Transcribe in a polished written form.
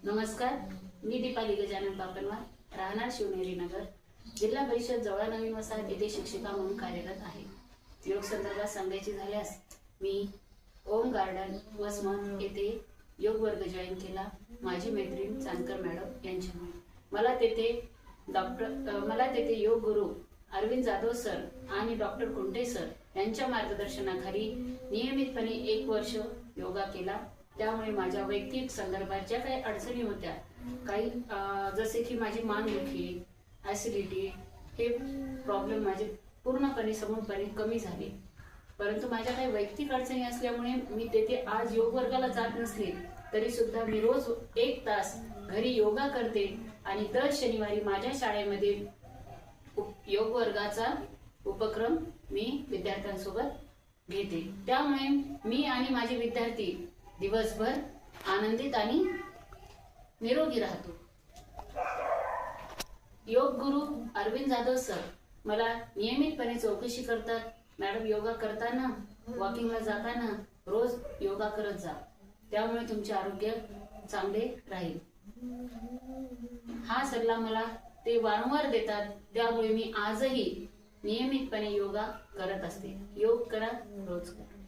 नमस्कार, मी दीपाली गजानन पापनवार, राहणार शिवनेरी नगर, जिल्हा परिषद जवळा नवीन वसाहत येथे शिक्षिका म्हणून कार्यरत आहे। योग संदर्भात सांगायचे झाल्यास मी ओम गार्डन वसमत येथे योग वर्ग जॉईन केला माझी मैत्रीण चांदकर मॅडम यांच्यामुळे। मला तेथे योग गुरु अरविंद जाधव सर आणि डॉक्टर कुंटे सर यांच्या मार्गदर्शनाखाली नियमितपणे 1 वर्ष योगा केला। त्यामुळे माझ्या वैयक्तिक संदर्भात ज्या काही अडचणी होत्या, काही जसे की माझी मानदुखी, ऍसिडिटी, हे प्रॉब्लेम माझे पूर्णपणे समूळपणे कमी झाले। परंतु माझ्या काही वैयक्तिक अडचणी असल्यामुळे मी तेथे आज योग वर्गाला जात नसले तरी सुद्धा मी रोज 1 तास घरी योगा करते आणि दर शनिवारी माझ्या शाळेमध्ये योग वर्गाचा उपक्रम मी विद्यार्थ्यांसोबत घेते। त्यामुळे मी आणि माझे विद्यार्थी दिवसभर आनंदित आणि निरोगी राहतो। योग गुरु अरविंद जाधव सर मला नियमितपणे चौकशी करतात, मॅडम योगा करताना, वॉकिंगला जाताना रोज योगा करत जा, त्यामुळे तुमचे आरोग्य चांगले राहील। हा सल्ला मला ते वारंवार देतात, त्यामुळे मी आजही नियमितपणे योगा करत असते। योग करा, रोज करा।